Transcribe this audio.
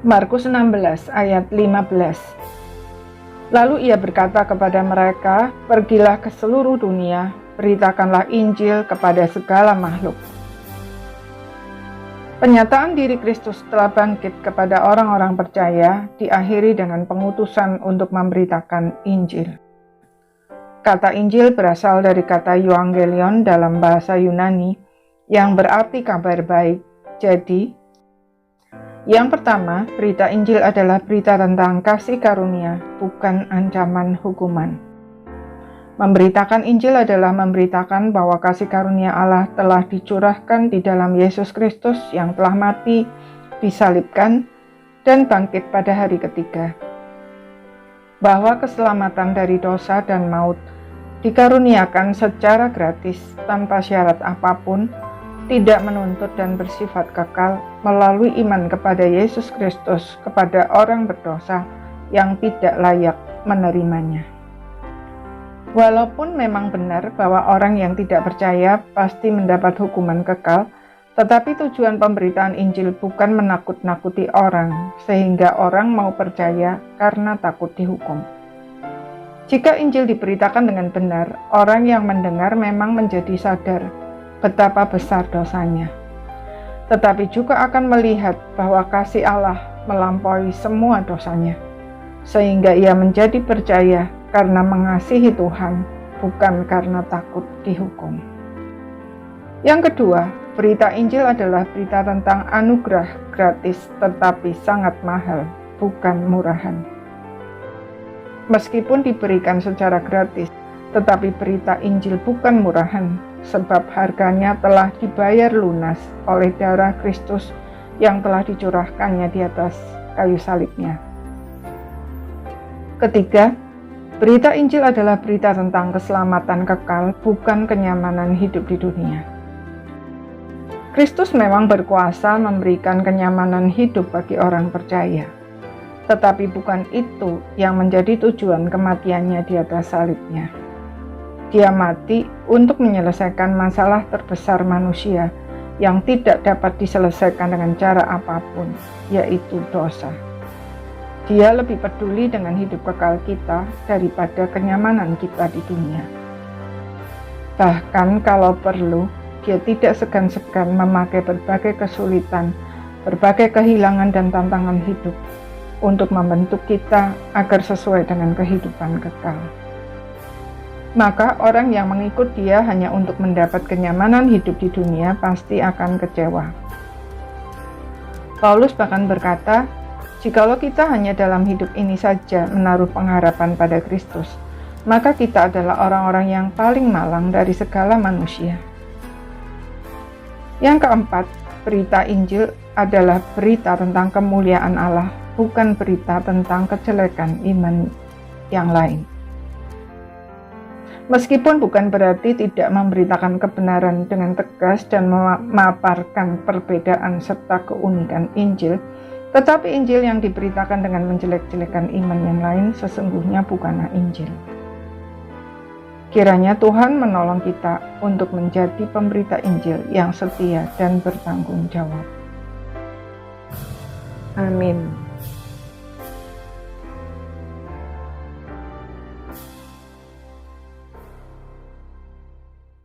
Markus 16 ayat 15. Lalu ia berkata kepada mereka, "Pergilah ke seluruh dunia, beritakanlah Injil kepada segala makhluk." Penyataan diri Kristus telah bangkit kepada orang-orang percaya diakhiri dengan pengutusan untuk memberitakan Injil. Kata Injil berasal dari kata Euangelion dalam bahasa Yunani yang berarti kabar baik. Jadi, yang pertama, berita Injil adalah berita tentang kasih karunia, bukan ancaman hukuman. Memberitakan Injil adalah memberitakan bahwa kasih karunia Allah telah dicurahkan di dalam Yesus Kristus yang telah mati, disalibkan, dan bangkit pada hari ketiga. Bahwa keselamatan dari dosa dan maut dikaruniakan secara gratis tanpa syarat apapun, tidak menuntut dan bersifat kekal melalui iman kepada Yesus Kristus kepada orang berdosa yang tidak layak menerimanya. Walaupun memang benar bahwa orang yang tidak percaya pasti mendapat hukuman kekal, tetapi tujuan pemberitaan Injil bukan menakut-nakuti orang sehingga orang mau percaya karena takut dihukum. Jika Injil diberitakan dengan benar, orang yang mendengar memang menjadi sadar betapa besar dosanya, tetapi juga akan melihat bahwa kasih Allah melampaui semua dosanya, sehingga ia menjadi percaya karena mengasihi Tuhan, bukan karena takut dihukum. Yang kedua, berita Injil adalah berita tentang anugerah gratis tetapi sangat mahal, bukan murahan. Meskipun diberikan secara gratis, tetapi berita Injil bukan murahan, sebab harganya telah dibayar lunas oleh darah Kristus yang telah dicurahkannya di atas kayu salibnya. Ketiga, berita Injil adalah berita tentang keselamatan kekal, bukan kenyamanan hidup di dunia. Kristus memang berkuasa memberikan kenyamanan hidup bagi orang percaya, tetapi bukan itu yang menjadi tujuan kematiannya di atas salibnya. Dia mati untuk menyelesaikan masalah terbesar manusia yang tidak dapat diselesaikan dengan cara apapun, yaitu dosa. Dia lebih peduli dengan hidup kekal kita daripada kenyamanan kita di dunia. Bahkan kalau perlu, dia tidak segan-segan memakai berbagai kesulitan, berbagai kehilangan dan tantangan hidup untuk membentuk kita agar sesuai dengan kehidupan kekal. Maka orang yang mengikut dia hanya untuk mendapat kenyamanan hidup di dunia pasti akan kecewa. Paulus bahkan berkata, "Jikalau kita hanya dalam hidup ini saja menaruh pengharapan pada Kristus, maka kita adalah orang-orang yang paling malang dari segala manusia." Yang keempat, berita Injil adalah berita tentang kemuliaan Allah, bukan berita tentang kejelekan iman yang lain. Meskipun bukan berarti tidak memberitakan kebenaran dengan tegas dan memaparkan perbedaan serta keunikan Injil, tetapi Injil yang diberitakan dengan menjelek-jelekan iman yang lain sesungguhnya bukanlah Injil. Kiranya Tuhan menolong kita untuk menjadi pemberita Injil yang setia dan bertanggung jawab. Amin.